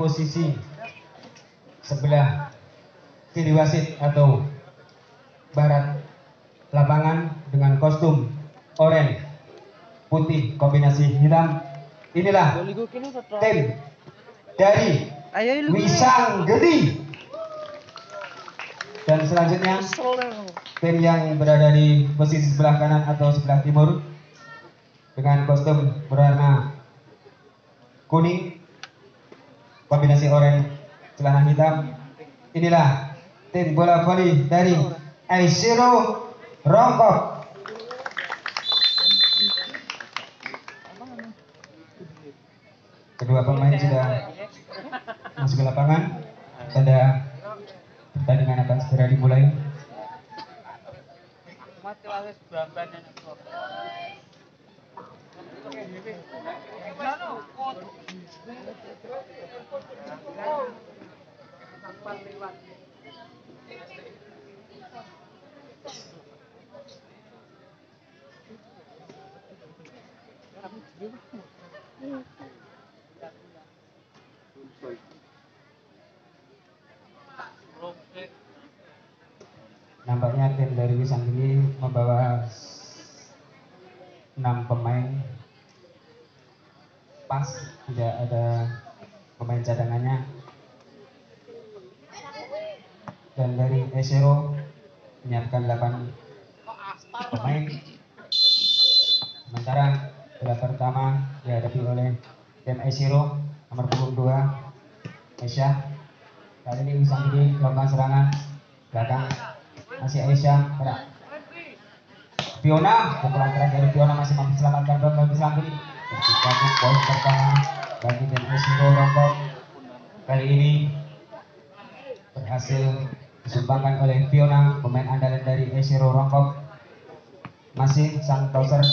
posisi sebelah kiri wasit atau barat lapangan dengan kostum oranye putih kombinasi hitam. Inilah tim dari Wisang Gedi. Dan selanjutnya tim yang berada di posisi sebelah kanan atau sebelah timur dengan kostum berwarna kuning kombinasi oranye celana hitam. Inilah tim bola voli dari Aisiro Rongkok. Kedua pemain sudah masuk ke lapangan. Tanda pertandingan akan segera dimulai. Nampaknya tim dari Wisang ini membawa 6 pemain pas, tidak ada pemain cadangannya. Dan dari Esero menyiapkan 8 pemain. Sementara bola pertama dihadapi oleh tim Esero nomor punggung 2 Aisyah. Kali ini Wisang ini melakukan serangan belakang, masih Aisyah pada Fiona. Pukulan keras dari Fiona masih mampu selamatkan bagi Wisang ini. Poin pertama bagi tim Esero Rongkok. Kali ini berhasil disumbangkan oleh Fiona, pemain andalan dari Esero Rongkok. Masih sang toser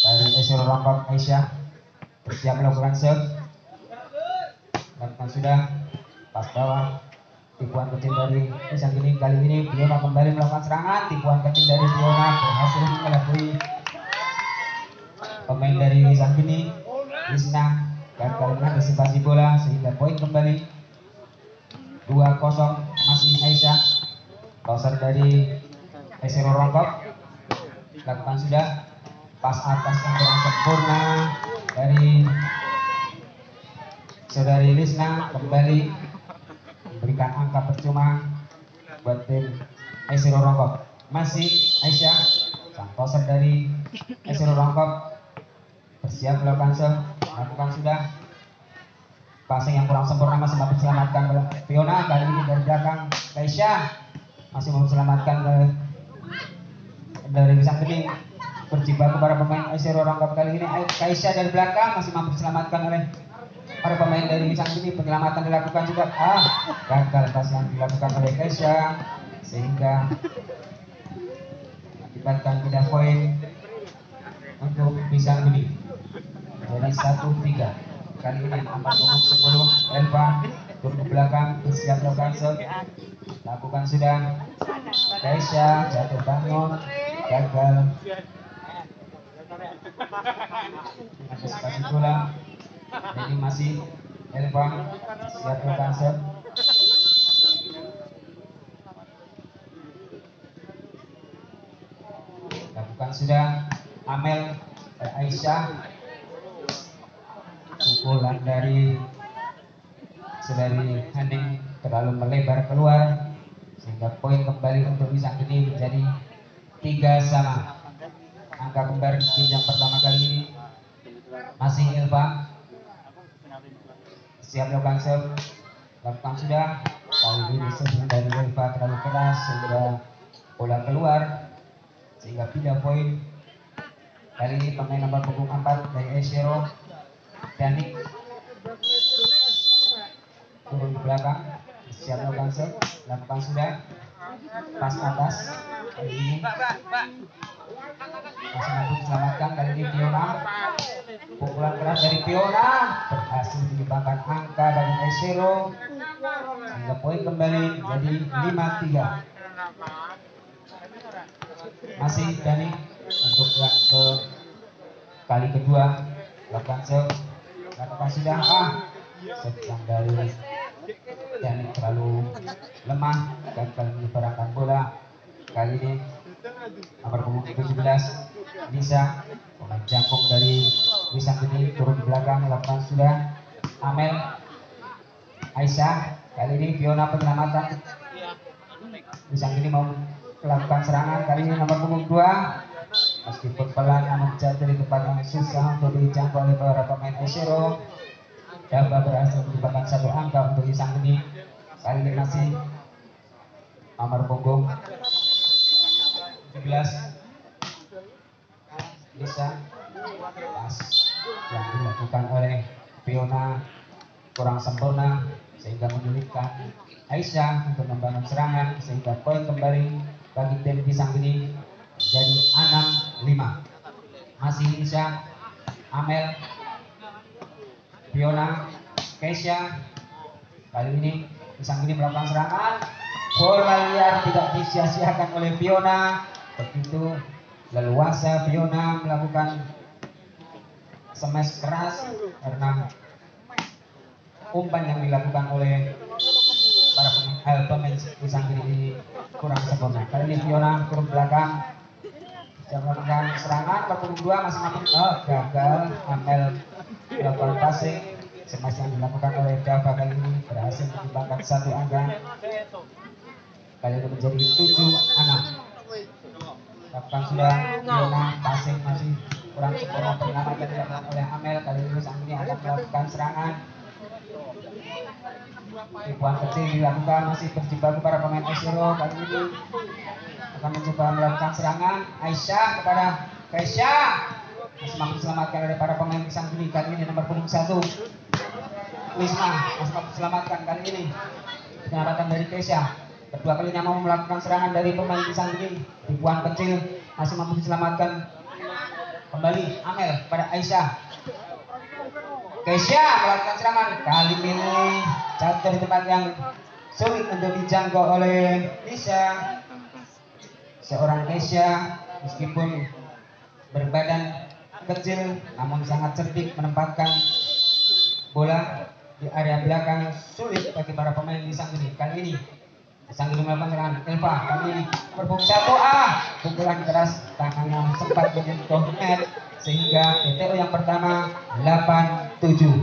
dari Esero Rongkok Aisyah bersiap melakukan serve. Lakukan sudah pas bawah, tipuan kecil dari Wisang ini. Kali ini Fiona kembali melakukan serangan. Tipuan kecil dari Fiona berhasil melakui pemain dari Wisang ini. Wisna gagal mengantisipasi bola sehingga poin kembali 2-0. Masih Aisyah, toser dari Esero Rongkok. Lakukan sudah pas atas yang kurang sempurna dari saudari Lisna, kembali memberikan angka percuma buat tim Esero Rongkok. Masih Aisyah, sang toser dari Esero Rongkok bersiap melakukan serve. Lakukan sudah passing yang kurang sempurna, masih mampu diselamatkan oleh Fiona. Kali ini dari belakang Aisyah masih mampu diselamatkan dari Wisang Gedi. Berjibaku para pemain Esero Rongkok. Kali ini Aisyah dari belakang masih mampu diselamatkan oleh para pemain dari Wisang Gedi. Penyelamatan dilakukan juga, gagal pas yang dilakukan oleh Aisyah sehingga akibatkan pindah poin untuk Wisang Gedi. Jadi 1-3. Kali ini 40-10 Elva turun ke belakang bersiap melakukan serve. Lakukan sudah Aisyah jatuh bangun, gagal antisipasi bola. Jadi masih Elva siap melakukan serve. Lakukan sudah Amel Aisyah. Pukulan dari saudari Haning terlalu melebar keluar sehingga poin kembali untuk Wisang Gedi menjadi 3-3. Angka kembar tim yang pertama kali ini masih Elva, siap melakukan serve. Lakukan sudah. Kali ini serve dari Elva terlalu keras sehingga bola keluar sehingga pindah poin. Kali ini pemain nomor punggung 4 dari Esero Danik turun ke belakang, siap melakukan serve. Lakukan sudah pas atas. Kali ini masih mampu diselamatkan. Kali ini Fiona, pukulan keras dari Fiona berhasil menyumbangkan angka bagi Esero sehingga poin kembali jadi 5-3. Masih Dani untuk yang ke kali kedua. Lakukan serve. Lakukan sudah sedang dari dan terlalu lemah, gagal menyebarkan bola. Kali ini nomor punggung 17 Lisa, pemain jangkung dari Lisa ini turun ke belakang melakukan sudah. Amel, Aisyah, kali ini Fiona penyelamatan. Lisa ini mau melakukan serangan, kali ini nomor punggung 2 meskipun pelan namun jatuh dari tempat yang susah untuk dijangkau oleh para pemain Esero. Dapat berhasil menyumbangkan satu angka untuk Lisa ini. Kali ini masih nomor punggung 17 Lisa, pas yang dilakukan oleh Fiona kurang sempurna sehingga menyulitkan Aisyah untuk membangun serangan, sehingga poin kembali bagi tim Pisang ini menjadi 6-5. Masih Lisa, Amel, Fiona, Keisha. Kali ini Pisang ini melakukan serangan, bola liar tidak disia-siakan oleh Fiona. Begitu leluasa Fiona melakukan smash keras karena umpan yang dilakukan oleh para pemain Pisang ini kurang sempurna. Kali ini Fiona turun belakang, melakukan serangan. Berpunggung 2 masih gagal. Amel melakukan passing. Smash yang dilakukan oleh Dava kali ini berhasil menyumbangkan satu angka. Kali ini menjadi 7-6. Lakukan sudah Fiona, passing masih kurang sempurna, penyelamatan dilakukan oleh Amel. Kali ini sang ini akan melakukan serangan. Tipuan kecil dilakukan, masih berjibaku para pemain Esero. Kali ini akan mencoba melakukan serangan. Aisyah kepada Keisha, masih mampu diselamatkan oleh para pemain Pisang ini. Kali ini nomor punggung 1 Wisma masih mampu diselamatkan. Kali ini penyelamatan dari Keisha. Kedua kalinya mau melakukan serangan dari pemain Pisang ini. Tipuan kecil masih mampu diselamatkan. Kembali Amel pada Aisyah. Keisha melakukan serangan. Kali ini jatuh di tempat yang sulit untuk dijangkau oleh Lisa. Seorang Keisha meskipun berbadan kecil namun sangat cerdik menempatkan bola di area belakang, sulit bagi para pemain Lisa ini. Kali ini Sang ini melakukan serangan. Elva kali ini berpunggung 1 pukulan keras, tangannya sempat menyentuh net sehingga PTO yang pertama 8-7.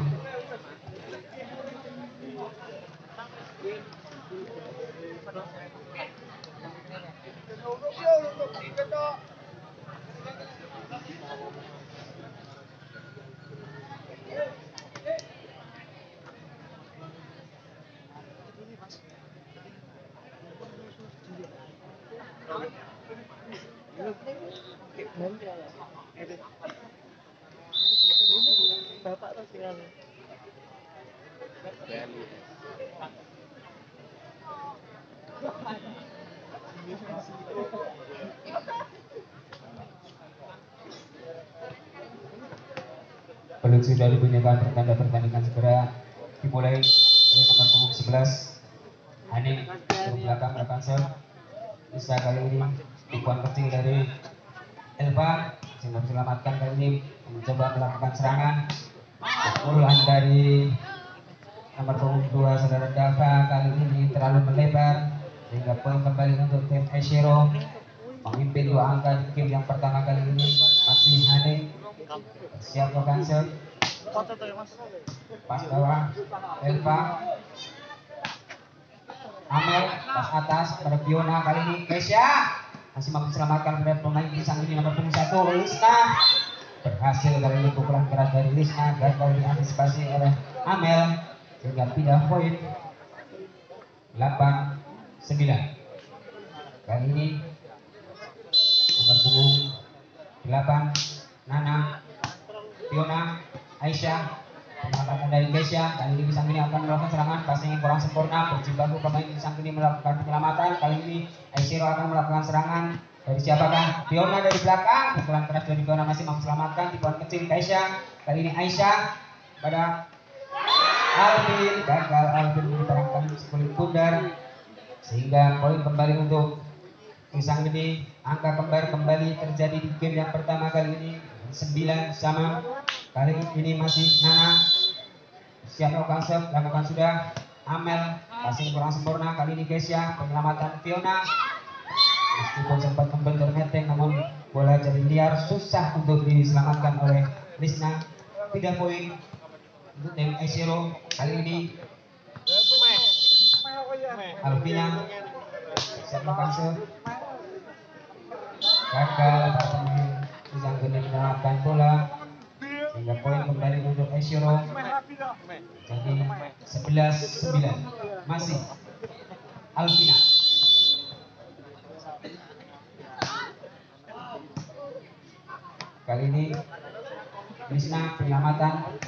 Bapak tuh tinggal Belum sudah dibunyikan pertanda pertandingan segera dimulai oleh nomor punggung 11 Haning turun belakang melakukan serve. Bisa kali ini tipuan kecil dari Elva sehingga diselamatkan. Kali ini mencoba melakukan serangan. Pukulan dari nomor punggung 2 saudara Dava kali ini terlalu melebar sehingga poin kembali untuk tim Esero. Memimpin 2 angka di game yang pertama kali ini. Masih Haning siap melakukan serve. Pas bawah Elva, Amel pas atas pada Fiona. Kali ini Keisha masih mampu diselamatkan pada pemain Pisang ini nomor punggung 1 Lisna. Berhasil kali ini pukulan keras dari Lisna, gagal diantisipasi oleh Amel sehingga pindah poin 8-9. Kali ini nomor punggung 8 Nana, Fiona, Aisyah, penyelamatan dari Keisha. Kali ini Pisang ini akan melakukan serangan, passing yang kurang sempurna, berjibaku pemain Pisang ini melakukan penyelamatan. Kali ini Aisyah akan melakukan serangan. Dari siapakah? Fiona dari belakang, pukulan keras dari Fiona masih mampu selamatkan. Tipuan kecil Keisha. Kali ini Aisyah pada Alvin, gagal Alvin menyerangkan kulit bundar sehingga poin kembali untuk Pisang ini. Angka kembar kembali terjadi di game yang pertama kali ini 9 sama. Kali ini masih Nana siap melakukan serve, lakukan sudah Amel, passing kurang sempurna. Kali ini Kesia, penyelamatan Fiona. Meskipun sempat membentur netting, namun bola jadi liar, susah untuk diselamatkan oleh Lisna. 3 poin untuk tim Aisiro. Kali ini Alvina siap melakukan gagal, para pemain Isanggeni menyelamatkan bola sehingga poin kembali untuk Aisiro. Jadi 11-9 masih Alvina. Kali ini Lisna penyelamatan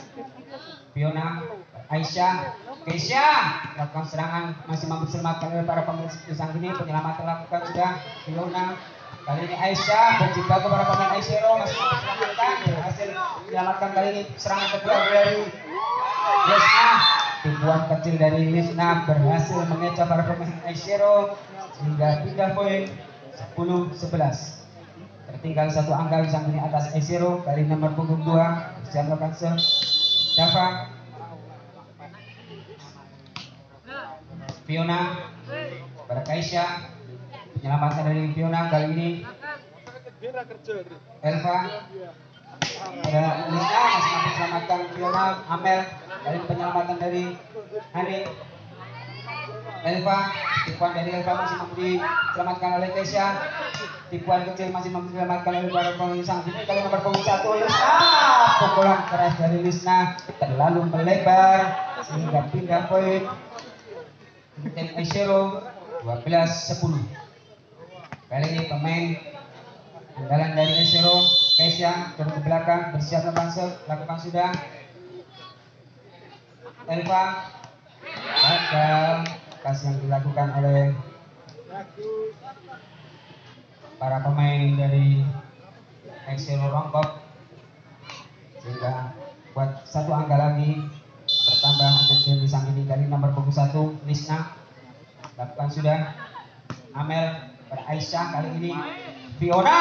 Fiona, Aisyah, Kesia melakukan serangan, masih mampu diselamatkan oleh para pemain Isanggeni. Penyelamatan lakukan sudah Fiona. Kali ini Aisyah berjibaku para pemain Aisiro, masih mampu diselamatkan, berhasil diselamatkan. Kali ini serangan kedua dari Lisna. Tipuan kecil dari Lisna berhasil mengecoh para pemain Aisiro sehingga pindah poin 10-11. Tertinggal satu angka Isanggeni atas Aisiro. Kali nomor punggung 2 siap melakukan serve. Dava, Fiona pada Kaisya, penyelamatan dari Fiona. Kali ini Elva pada Lisa, masih mampu diselamatkan Fiona. Amel, kali ini penyelamatan dari Hani. Elva, tipuan dari Elva masih mampu diselamatkan oleh Kesia. Tipuan kecil masih mampu diselamatkan oleh para pemain Isanggeni. Kali nomor punggung 1 Lisna, pukulan keras dari Lisna terlalu melebar sehingga pindah poin tim Aisiro 12-10. Kali ini pemain andalan dari Aisiro, Kesia turun ke belakang, bersiap lakukan sudah. Elva gagal, kasih yang dilakukan oleh para pemain dari Aisiro Rongkop sehingga buat satu angka lagi bertambah untuk tim Isanggeni. Kali nomor punggung 1 Lisna lakukan sudah. Amel pada Aisyah, kali ini Fiona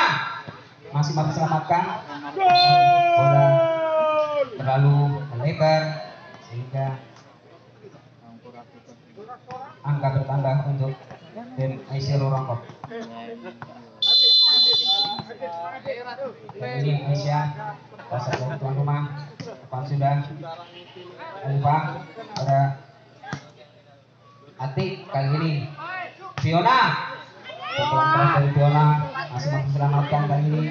masih mampu diselamatkan. Bola terlalu melebar sehingga angka bertambah untuk tim Aisiro Rongkop. Dan ini Aisyah pasar dari tuan rumah depan sudah. Elva pada Atik, kali ini Fiona, pukulan keras dari Fiona masih mampu diselamatkan. Kali ini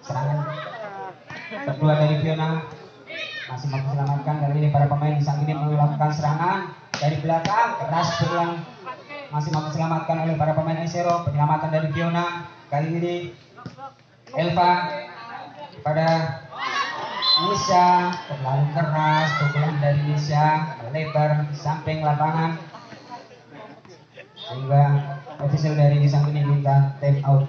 serangan kedua dari Fiona masih mampu diselamatkan. Kali ini para pemain Isanggeni melakukan serangan dari belakang keras, berulang masih mampu diselamatkan oleh para pemain Aisiro. Penyelamatan dari Fiona. Kali ini Elva pada Nisha, terlalu keras, pukulan dari Nisha melebar samping lapangan sehingga ofisial dari Isanggeni minta time out.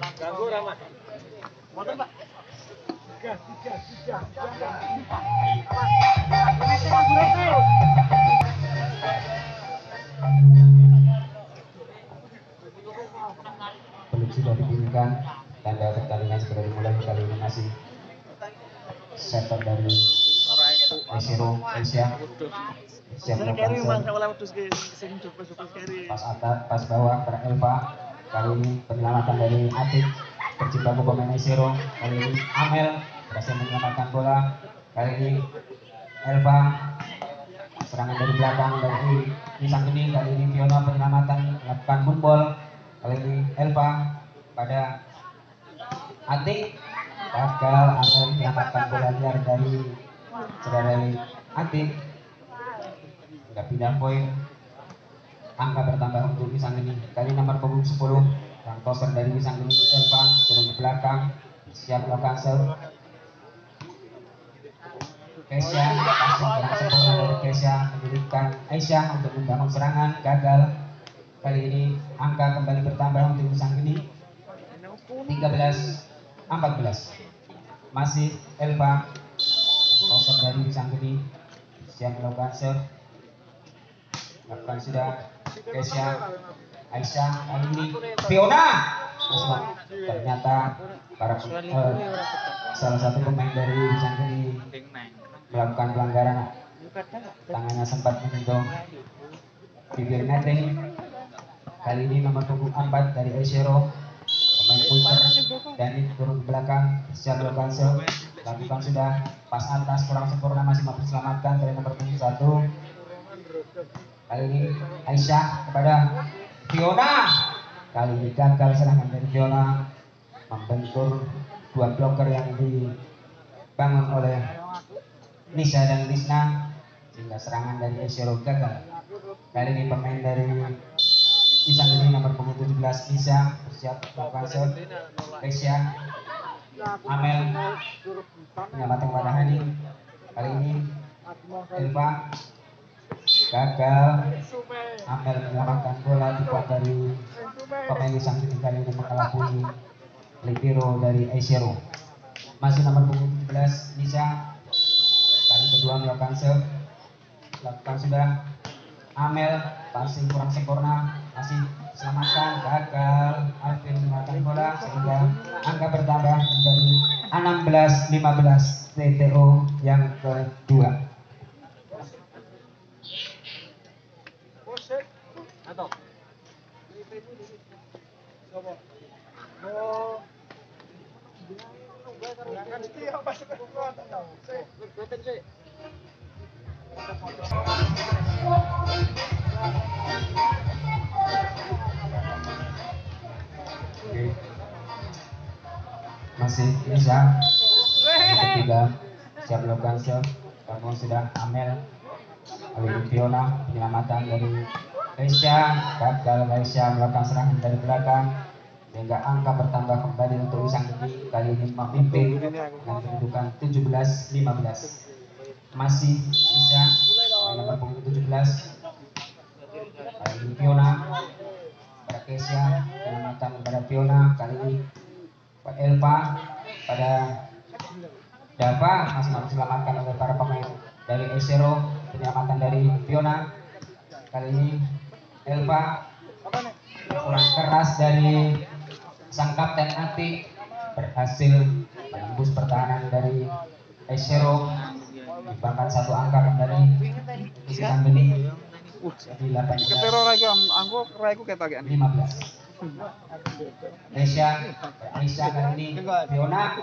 Belum sudah dibunyikan, tanda pertandingan segera dimulai. Kali ini masih setter dari Aisiro Aisyah siap melakukan pas atas, pas bawah pada Elva. Kali ini penyelamatan dari Atik, terjibaku pemain Aisiro. Kali ini Amel berhasil menyelamatkan bola. Kali ini Elva, serangan dari belakang dari Isanggeni. Kali ini Fiona penyelamatan melakukan moonball. Kali ini Elva pada Atik, gagal. Amel menyelamatkan bola liar dari saudara Atik. Sudah pindah poin, angka bertambah untuk Isanggeni. Kali nomor punggung 10 yang toser dari Isanggeni, Elva turun ke belakang siap melakukan serve. Kesia, pasang kurang sempurna dari Kesia menyulitkan Aisyah untuk membangun serangan, gagal. Kali ini angka kembali bertambah untuk Isanggeni 13-14. Masih Elva toser dari Isanggeni siap melakukan serve. Lakukan sudah Kesia, Aisyah, kali ini Fiona. Ternyata para salah satu pemain dari Isanggeni melakukan pelanggaran, tangannya sempat menyentuh bibir netting. Kali ini nomor punggung 4 dari Aisero, pemain puter dan turun ke belakang, siap melakukan serve, lakukan sudah, pas atas kurang sempurna, masih mampu diselamatkan dari nomor punggung 1. Kali ini Aisyah kepada Fiona, kali ini gagal serangan dari Fiona, membentur dua bloker yang dibangun oleh Nisa dan Lisna, sehingga serangan dari Aisero gagal. Kali ini pemain dari Isanggeni nomor punggung 17 Nisa bersiap melakukan serve. Kesia Amel menyelamatkan kepada Hani. Kali ini Elva gagal. Amel menyelamatkan bola dibuat dari pemain Isanggeni, kali ini mengelabui libero dari Aisero. Masih nomor punggung 17 Nisa, kali kedua melakukan serve, lakukan sudah. Amel passing kurang sempurna, masih diselamatkan, gagal. Alvin menyelamatkan bola sehingga angka bertambah menjadi 16-15 TTO yang kedua. Oke. Masih bisa ketiga siap melakukan serve, kamu sudah. Amel, kali ini Fiona, penyelamatan dari Kesia, gagal. Kesia melakukan serangan dari belakang sehingga angka bertambah kembali untuk Isanggeni, kali ini memimpin dengan kedudukan 17-15. Masih bisa nomor punggung 17, kali ini Fiona pada Kesia, penyelamatan kepada Fiona, kali ini Pak Elva pada Dava, masih diselamatkan oleh para pemain dari Aisero. Penyelamatan dari Fiona, kali ini Elva, kurang keras dari sang kapten Ati, berhasil menembus pertahanan dari Aisero, bahkan satu angka kembali Isanggeni di 18-15. Aisyah kali ini Fiona,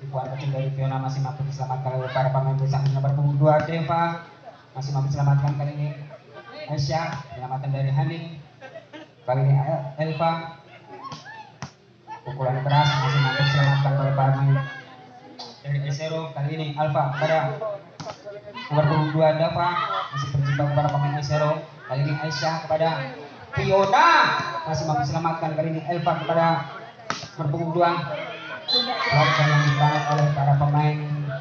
dibuat kecil dari Fiona, masih mampu diselamatkan oleh para pemain Isanggeni. Nomor punggung 2 Deva masih mampu diselamatkan, kali ini Aisyah, penyelamatan dari Haning, kali ini Elva, pukulan keras, masih mampu diselamatkan oleh para pemain dari Aisero. Kali ini Alfa pada nomor punggung 2 Dava, masih berjibaku para pemain Aisero. Kali ini Aisyah kepada Fiona, masih mampu diselamatkan, kali ini Elva kepada nomor punggung 2. Blocker yang dibangun oleh para pemain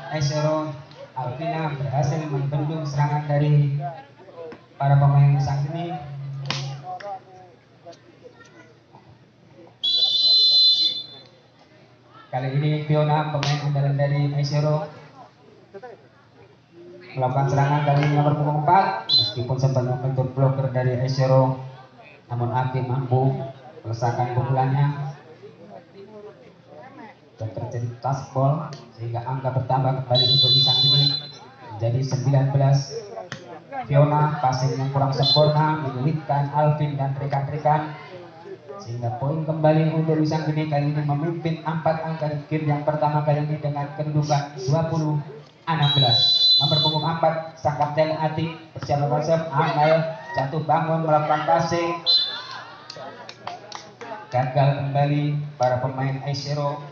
Aisero. Alvina berhasil membendung serangan dari para pemain Isanggeni. Kali ini Fiona, pemain andalan dari Aisero, melakukan serangan dari nomor punggung 4, meskipun sempat membentur blocker dari Aisero, namun Aki mampu melesatkan pukulannya dan terjadi touch ball sehingga angka bertambah kembali untuk Isanggeni menjadi 19. Fiona passing yang kurang sempurna menyulitkan Alvin dan rekan-rekan sehingga poin kembali untuk Isanggeni, kali ini memimpin 4 angka di game yang pertama kali ini dengan kedudukan 20-16. Nomor punggung 4 sang kapten Ati bersiap melakukan Amel jatuh bangun melakukan passing, gagal kembali para pemain Aisero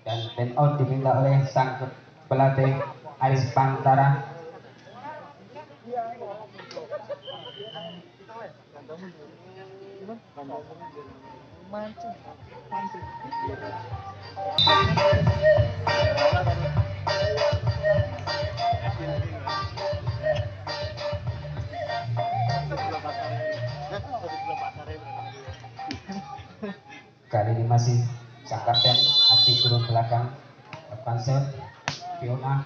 dan time out diminta oleh sang pelatih Aris Pantara. Kali ini masih sang kapten Ati turun belakang melakukan serve. Fiona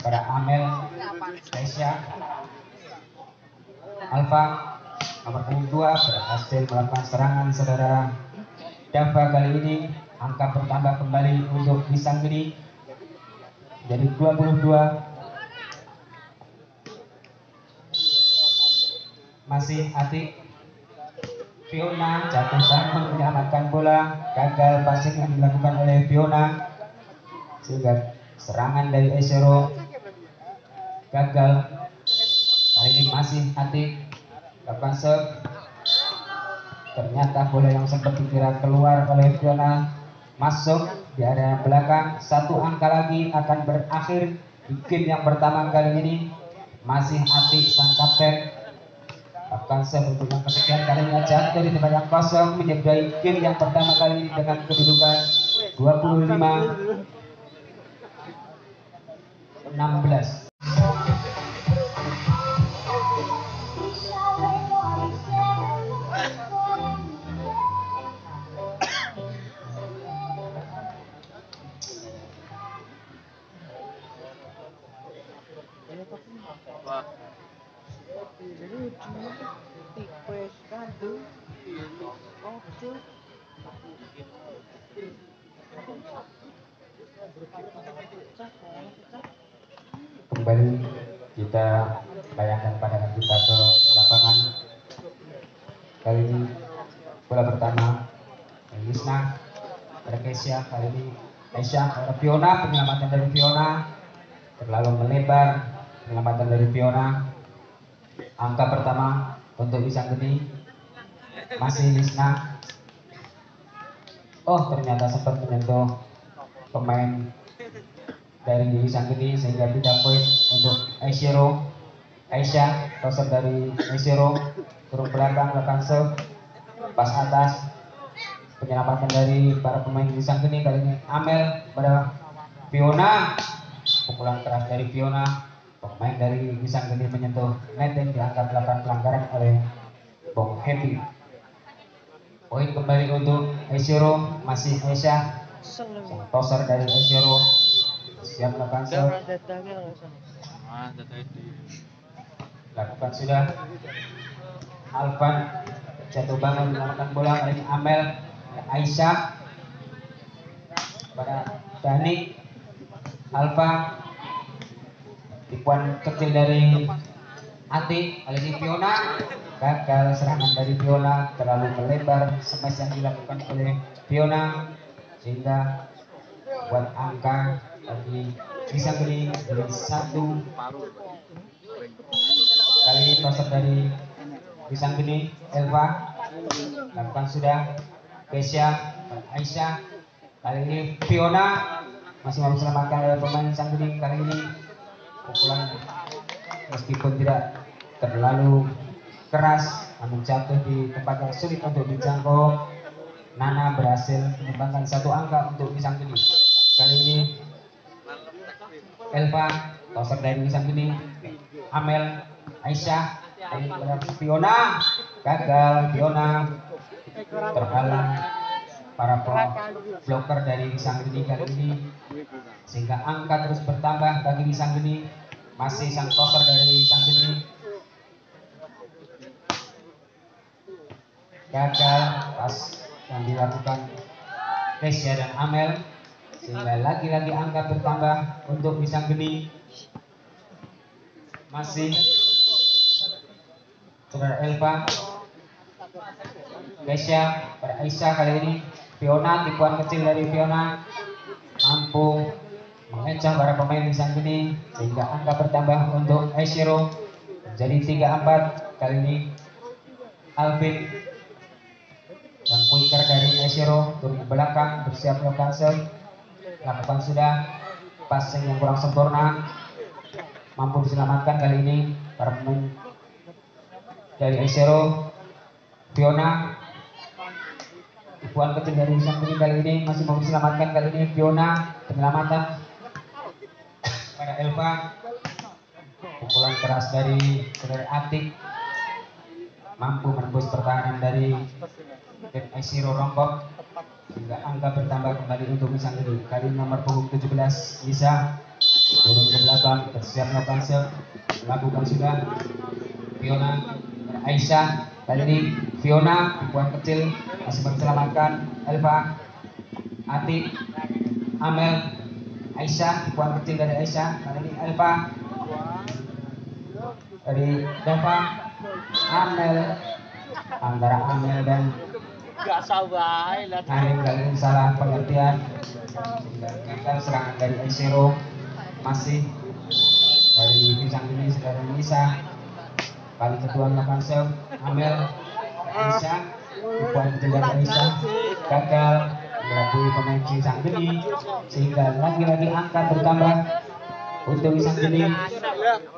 pada Amel, Kesia, Alfa, nomor punggung 2 berhasil melakukan serangan saudara Dava. Kali ini angka bertambah kembali untuk Isanggeni jadi 22. masih Atik. Fiona jatuh bangun menyelamatkan bola, gagal passing yang dilakukan oleh Fiona sehingga serangan dari Esero gagal. Kali ini masih Atik lakukan serve, ternyata bola yang sempat dikira keluar oleh Fiona masuk di area belakang. Satu angka lagi akan berakhir di game yang pertama kali ini. Masih Atik sang kapten lakukan serve untuk yang kesekian kalinya, jatuh di tempat yang kosong, menyudahi game yang pertama kali ini dengan kedudukan 25-16. Tipes kado. Ojo. Kembali kita bayangkan pandangan kita ke lapangan. Kali ini bola pertama Lisna pada Kesia, kali ini Aisyah pada Fiona. Penyelamatan dari Fiona terlalu melebar, penyelamatan dari Fiona. Angka pertama untuk Wisanggeni, masih Lisna. Oh, ternyata sempat menyentuh pemain dari Wisanggeni sehingga tidak poin untuk Aisyero. Aisyah, toser dari Aisyero, turun belakang, lakukan serve, pas atas. Penyelamatan dari para pemain Wisanggeni, kali ini Amel pada Fiona. Pukulan keras dari Fiona, pemain dari Wisanggeni menyentuh net dan dianggap 8 pelanggaran oleh Bong Happy. Poin kembali untuk Aisyero, masih Aisyah. Seneng. Sang toser dari Aisyero siap melakukan serve, lakukan sudah. Alvan jatuh bangun menyelamatkan bola, kali ini Amel Aisyah pada Dani. Alfa, tipuan kecil dari Ati, kali ini Fiona. Gagal serangan dari Fiona, terlalu melebar smash yang dilakukan oleh Fiona sehingga buat angka bagi Wisanggeni jadi 1. Kali ini toser dari Wisanggeni Elva, lakukan sudah. Kesia, Aisyah, kali ini Fiona masih mau diselamatkan oleh pemain Wisanggeni. Kali ini pukulan meskipun tidak terlalu keras namun jatuh di tempat yang sulit untuk dijangkau. Nana berhasil menyumbangkan 1 angka untuk Wisanggeni. Kali ini Elva, toser dari Wisanggeni. Amel Aisyah, kali ini pada Fiona. Gagal, Fiona terhalang para blocker dari Wisanggeni kali ini sehingga angka terus bertambah bagi Wisanggeni. Masih sang toser dari Wisanggeni gagal pas yang dilakukan Kesia dan Amel sehingga lagi-lagi angka bertambah untuk Wisanggeni. Masih saudara Elva, Kesia pada Aisyah, kali ini Fiona, tipuan kecil dari Fiona mampu mengecoh para pemain Wisanggeni sehingga angka bertambah untuk Aisyero menjadi 3-4. Kali ini Alvin dan quicker dari Aisyero turun ke belakang bersiap melakukan serve, lakukan sudah. Passing yang kurang sempurna mampu diselamatkan kali ini para pemain dari Aisyero. Fiona, tipuan kecil dari Wisanggeni kali ini masih mau diselamatkan. Kali ini Fiona, penyelamatan pada Elva. Pukulan keras dari saudara Atik mampu menembus pertahanan dari tim Aisyero Rongkok hingga angka bertambah kembali untuk Wisanggeni. Kali nomor punggung 17 Lisa turun ke belakang bersiap melakukan serve, lakukan sudah. Fiona, Aisyah, kali ini Fiona, tipuan kecil masih menyelamatkan. Elva, Atik, Amel, Aisyah, tipuan kecil dari Aisyah. Kali ini Elva dari Dava, Amel, antara Amel dan Gak sabar lah. Naning kali ini salah pengertian sehingga gagal serangan dari Aisero. Masih dari Pisang ini saudara Nisa, kali kedua melakukan serve. Amel, Aisyah, bukan kecil dari Aisyah, gagal melabui pemain Pisang Geni sehingga lagi-lagi angka bertambah untuk Pisang Geni.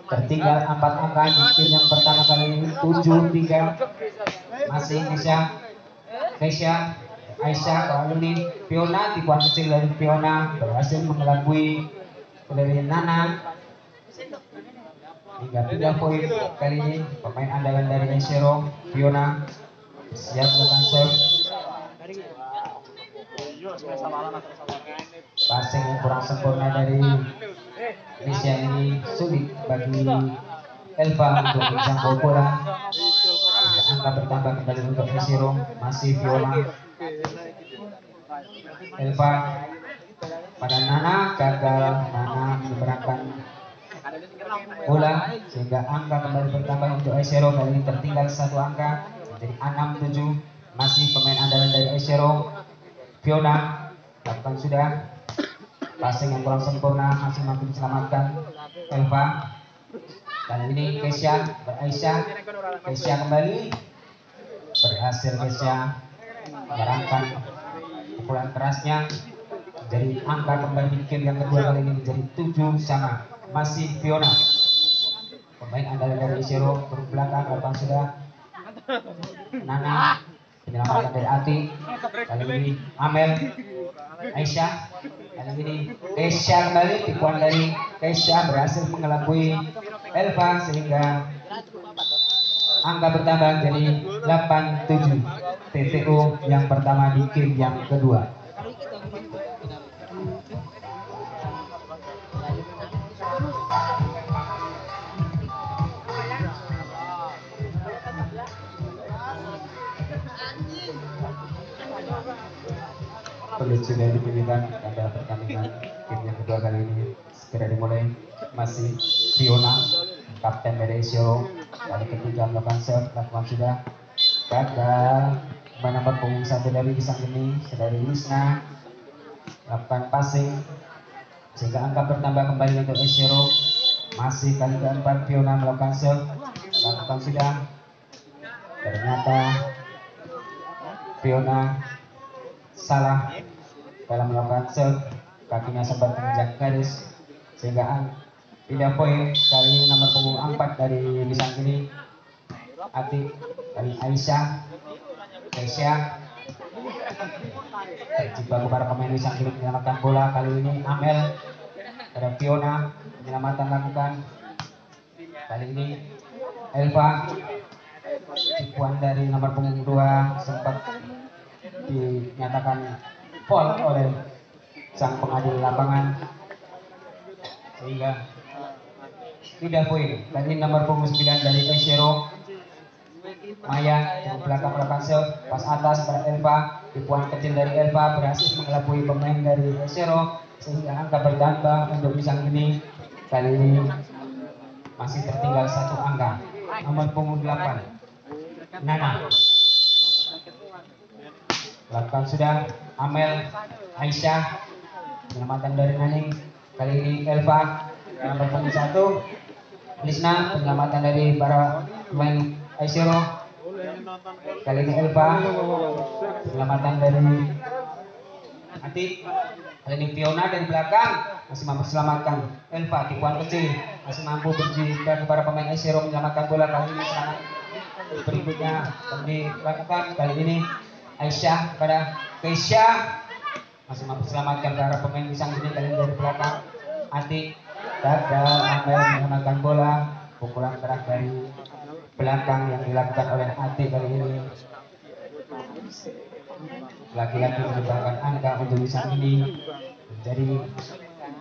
Tertinggal 4 angka di game yang pertama kali ini 7-3. Masih Kesha, Aisyah, kali ini Fiona, tipuan kecil dari Fiona berhasil mengelabui dari Nana hingga 3 poin. Kali ini pemain andalan dari Aisero, Fiona, siap melakukan serve. Passing yang kurang sempurna dari Indonesia ini sulit bagi Elva untuk menjangkau bola. Angka bertambah kembali untuk Aisero. Masih Fiona, Elva pada Nana, gagal. Nana menyeberangkan bola sehingga angka kembali bertambah untuk Aisero. Kali ini tertinggal 1 angka menjadi 6-7. Masih pemain andalan dari Aisero, Fiona, lakukan sudah. Passing yang kurang sempurna masih mampu diselamatkan Elva. Kali ini Kesha, Aisyah kembali berhasil Kesha menyerangkan pukulan kerasnya. Jadi angka kembali di game yang kedua kali ini menjadi 7-sama. Masih Fiona, pemain andalan dari Aisero, berbelakang lakukan sudah. Nana, penyelamatan dari Ati. Kali ini Amel, Aisyah. Kali ini Kesha kembali, tipuan dari Kesha berhasil mengelabui Elva sehingga angka bertambah jadi 8-7. TTO yang pertama di game yang kedua. Perlu sudah dipilihkan pada pertandingan game yang kedua kali ini segera dimulai. Masih Fiona, kapten dari Aisero, kali ketiga melakukan serve, lakukan sudah gagal. Nomor punggung 1 dari Pisang Geni, saudari Wisna, lakukan passing sehingga angka bertambah kembali untuk Aisero. Masih kali keempat Fiona melakukan serve, lakukan sudah. Ternyata Fiona salah dalam melakukan serve, kakinya sempat menginjak garis sehingga tidak poin. Kali ini nomor punggung 4 dari Pisang Geni, Ati, kali Aisyah, Kesha terjebak kepada pemain Pisang Geni menyelamatkan bola. Kali ini Amel pada Fiona, penyelamatan lakukan. Kali ini Elva, tipuan dari nomor punggung 2 sempat dinyatakan foul oleh sang pengadil lapangan sehingga tidak poin. Kali ini nomor punggung 9 dari Aisero, Maya yang belakang melakukan serve, pas atas pada Elva, tipuan kecil dari Elva berhasil mengelabui pemain dari Aisero sehingga angka bertambah untuk Pisang Geni. Kali ini masih tertinggal 1 angka. Nomor punggung 8 Nana, lakukan sudah. Amel, Aisyah, penyelamatan dari Naning. Kali ini Elva, nomor punggung 1 Lisna, penyelamatan dari para pemain Aisero. Kali ini Elva, penyelamatan dari Ati. Kali ini Fiona dari belakang masih mampu selamatkan Elva, tipuan kecil masih mampu berjika kepada pemain Aisero menyelamatkan bola. Kali ini serangan berikutnya dilakukan. Kali ini Aisyah pada Kesha masih mampu selamatkan para pemain Pisang Geni. Kali ini dari belakang Ati, gagal. Amel menyelamatkan bola, pukulan keras dari belakang yang dilakukan oleh Ati. Kali ini lagi-lagi menyumbangkan angka untuk Pisang Geni menjadi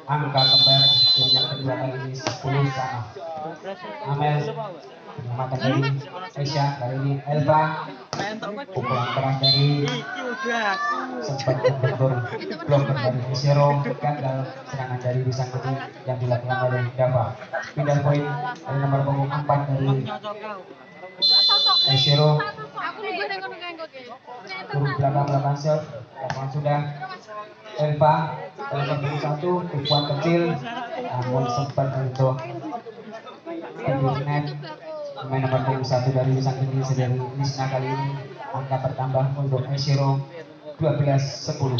angka kembar game yang kedua kali ini 10-sama. Amel penyelamatan dari Aisyah. Kali ini Elva, pukulan keras dari sempat terbentur bloker dari Aisero, gagal serangan dari Pisang Geni yang dilakukan oleh Dava. Pindah poin dari nomor punggung 4 dari Aishiro turun belakang serve, lapangan sudah Elva dalam nomor 1 tipuan kecil namun sempat untuk tembus net. Pemain nomor 21 dari Sang Geni dari Lisna kali ini angka bertambah untuk Aishiro 12-10.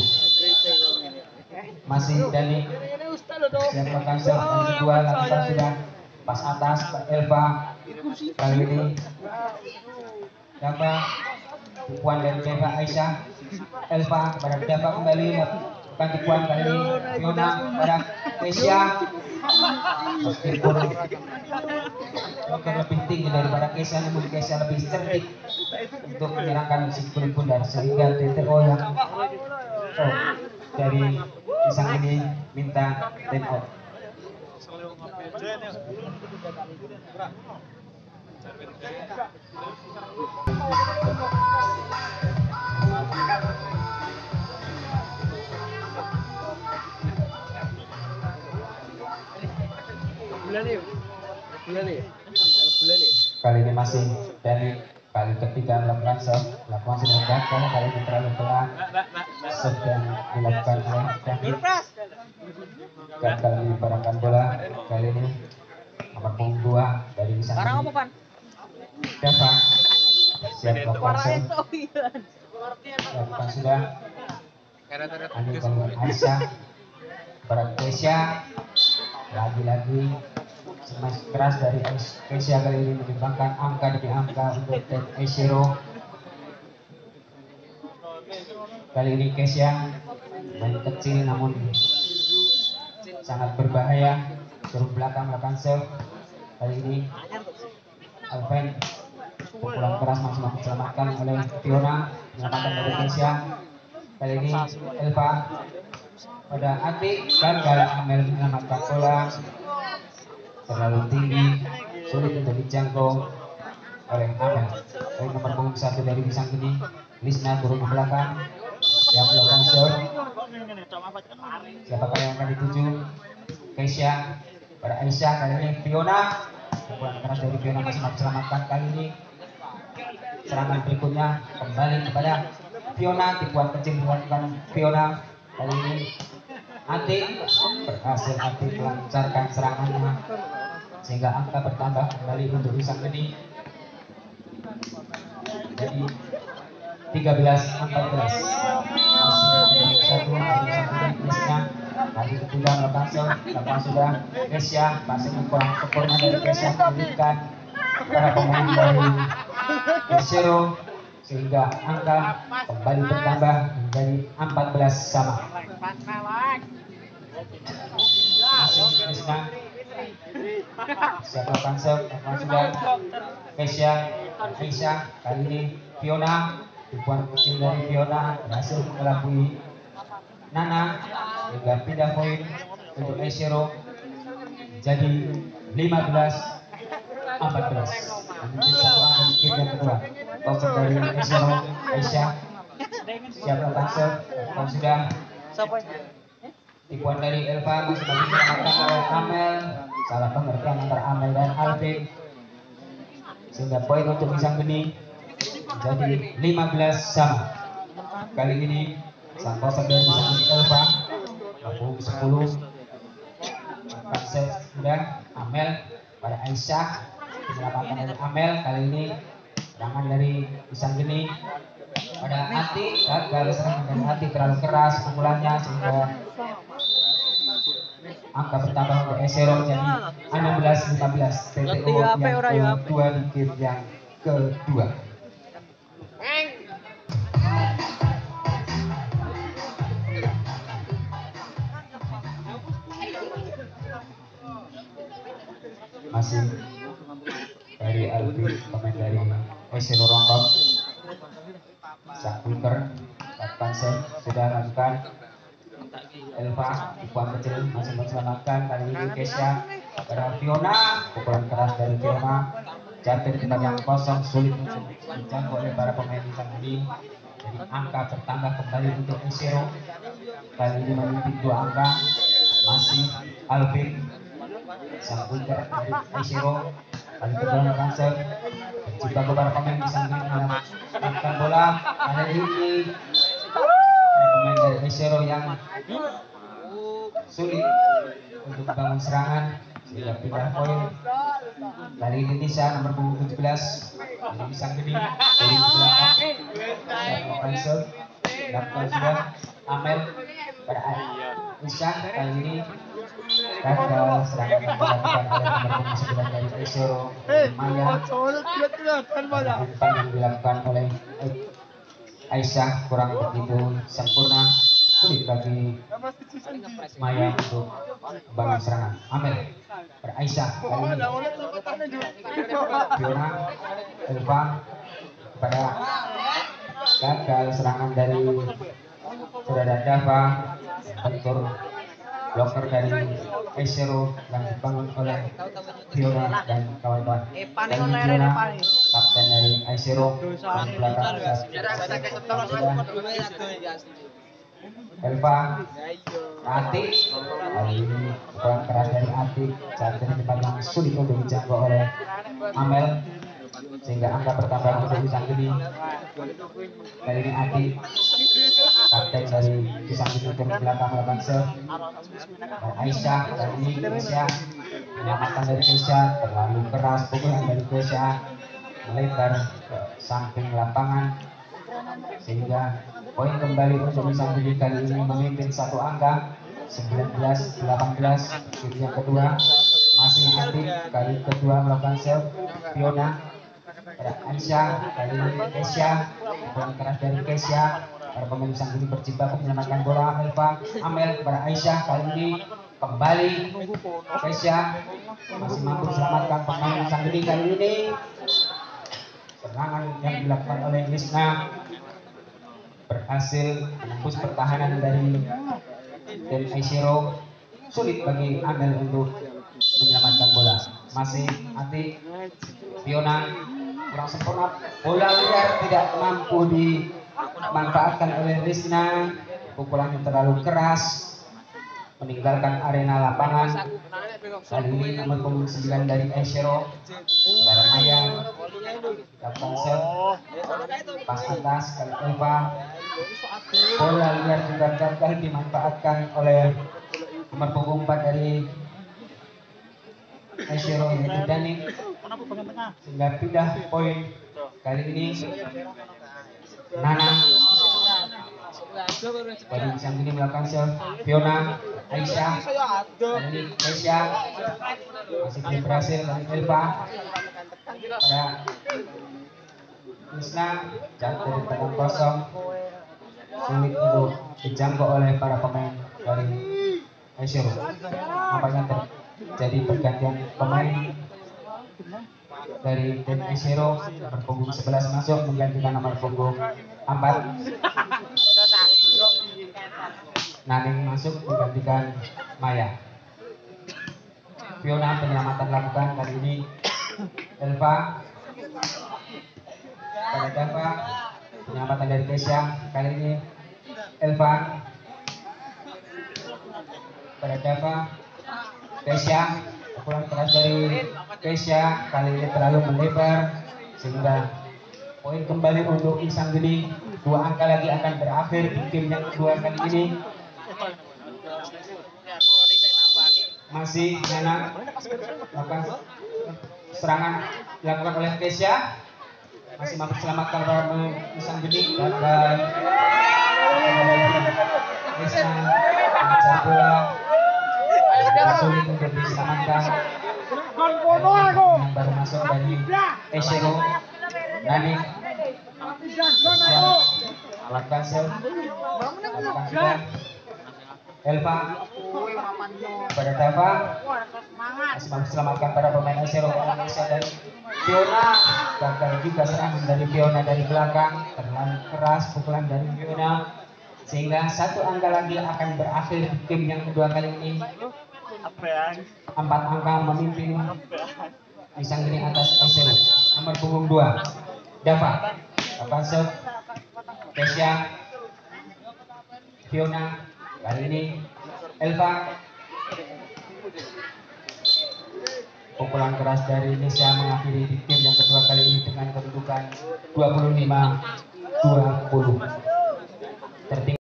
Masih Dani siap melakukan serve dan kedua lakukan sudah pas atas Elva kali ini Dava tipuan dari Deva Aisyah Elva pada Dava kembali bukan tipuan kali ini Fiona pada Kesia meskipun lebih tinggi daripada Kesia namun Kesia lebih cerdik untuk menyerangkan si kulit bundar sehingga TTO yang dari Sang ini minta time out. Kali ini masih dari kali ketiga melakukan serve, lakukan sudah gagal, kali ini terlalu pelan sedang dilakukan oleh David. Gagal menyebarkan bola kali ini nomor punggung 2 dari Sang Dava siap melakukan serve, lakukan sudah Ani Kalung Aisyah pada Kesia lagi-lagi smash keras dari Kesia kali ini menyumbangkan angka demi angka untuk tim Aishiro. Kali ini Kesia main kecil namun sangat berbahaya turun belakang melakukan serve. Kali ini Alvin pukulan keras masih diselamatkan oleh Fiona, menyelamatkan dari Kesia. Kali ini Elva pada Ati gagal Amel menyelamatkan bola terlalu tinggi, sulit untuk dijangkau oleh Amel. Dari nomor punggung 1 dari Sang Geni, Lisna turun ke belakang yang melakukan serve. Siapakah yang akan dituju? Kesia pada Aisyah, kali ini Fiona, pukulan keras dari Fiona masih diselamatkan. Kali ini serangan berikutnya kembali kepada Fiona, tipuan kecil dilakukan Fiona. Kali ini Ati berhasil melancarkan serangannya sehingga angka bertambah kembali untuk Sang Geni jadi 13-14. Masih satu dari Sang Geni Lisna kali ketiga melakukan serve, lakukan sudah Kesia, passing kurang sempurna dari Kesia memberikan para pemain dari Aishiro sehingga angka kembali bertambah menjadi 14 sama. Masih Lisna siap melakukan serve, lakukan sudah Kesia, Aisyah kali ini Fiona, tipuan kecil dari Fiona berhasil mengelabui Nana sehingga pindah poin untuk Aishiro jadi 15-14. Mungkin satu game yang kedua. Cover dari Aishiro, Aisyah siap melakukan serve, lakukan sudah tipuan dari Elva masih diselamatkan oleh Amel. Salah pengertian antara Amel dan Alvin sehingga poin untuk Sang Geni jadi 15 sama. Kali ini sang kosong dari Sang Geni Elva punggung 10 akan serve sudah Amel pada Aisyah, diselamatkan oleh Amel. Kali ini serangan dari Sang Geni pada Ati, gagal serangan dari Ati terlalu keras pukulannya sehingga angka bertambah untuk Aishiro jadi 16-15. TTO yang kedua di game yang kedua. Masih dari Alvin, pemain dari Aishiro Rongkong. Sang Winter lakukan serve, sudah lakukan Elva, tipuan kecil masih diselamatkan. Kali ini Kesia pada Fiona, pukulan keras dari Fiona jatuh di tempat yang kosong, sulit dijangkau oleh para pemain Sang Geni. Jadi angka bertambah kembali untuk Aishiro. Kali ini memimpin 2 angka. Masih Alvin, sang Winter dari Aishiro. Kali kedua melakukan serve, Jika para pemain bisa mendapatkan bola, ada ini pemain dari Esero yang sulit untuk bangun serangan sehingga pindah poin. Kali ini Tisha nomor punggung 17 jadi bisa gede dari belakang Faisal dapat sudah Amel pada Tisha kali ini gagal serangan yang dilakukan oleh nomor punggung 9 dari Esero Maya yang dilakukan oleh Aisyah kurang begitu sempurna, sulit bagi Maya untuk bangun serangan. Amel pada Aisyah kali ini Fiona Elva pada gagal serangan dari saudara Dava, bentur blocker dari Esero yang dibangun oleh Fiona dan kawan-kawan. Dan Fiona kapten dari Esero dan belakang Elva Atik kali ini kurang keras dari Atik saat ini tempat yang sulit untuk dijangkau oleh Amel sehingga angka bertambah untuk Pisang Geni. Kali ini Atik kapten dari Pisang Geni turun belakang melakukan serve. Aisyah kali ini Aisyah penyelamatan dari Aisyah terlalu keras, pukulan dari Aisyah melebar ke samping lapangan sehingga poin kembali untuk Pisang Geni kali ini memimpin satu angka 19-18. Game yang kedua masih Atik kali kedua melakukan serve. Fiona pada Aisyah kali ini Aisyah pukulan keras dari Aisyah. Para pemain Pisang Geni berjibaku menyelamatkan bola. Elva Amel kepada Aisyah kali ini kembali Aisyah masih mampu diselamatkan pemain Pisang Geni kali ini. Serangan yang dilakukan oleh Lisna berhasil menembus pertahanan dari Dan Aishiro, sulit bagi Amel untuk menyelamatkan bola. Masih Atik Fiona kurang sempurna, bola liar tidak mampu dimanfaatkan oleh Rizna, pukulannya terlalu keras meninggalkan arena lapangan. Kali ini nomor punggung 9 dari Aishiro Saudara Maya lakukan serve pas atas kali Elva, bola liar juga gagal dimanfaatkan oleh nomor punggung 4 dari Aishiro yaitu Dani sehingga pindah poin. Kali ini Nana baru bisa begini melakukan serve. Fiona Aisyah kali ini Aisyah masih belum berhasil dari Elva pada Krisna jatuh dari tangan kosong, sulit untuk dijangkau oleh para pemain dari Aishiro. Nampaknya terjadi pergantian pemain dari tim Aishiro. Nomor punggung 11 masuk menggantikan nomor punggung 4. Naning masuk menggantikan Maya. Fiona penyelamatan lakukan kali ini Elva pada Dava, penyelamatan dari Kesha kali ini Elva pada Dava. Kesha, pukulan keras dari Kesha kali ini terlalu melebar sehingga poin kembali untuk Pisang Geni. 2 angka lagi akan berakhir di game yang kedua kali ini. Masih Nana melakukan serangan dilakukan oleh Kesha, masih mampu selamatkan para Pisang Geni. Gagal Kesha mengejar bola, sulit untuk diselamatkan. Yang baru masuk dari Aishiro Nani melakukan serve, melakukan sudah Elva pada Dava, masih mampu selamatkan para pemain Aishiro Indonesia dari Fiona. Gagal juga serangan dari Fiona dari belakang, terlalu keras pukulan dari Fiona sehingga 1 angka lagi akan berakhir di game yang kedua kali ini. 4 angka memimpin Pisang Geni atas Aishiro. Nomor punggung 2 Dava, serve Kesha, Fiona kali ini Elva, pukulan keras dari Indonesia mengakhiri di game yang kedua kali ini dengan kedudukan 25-20. Tertinggal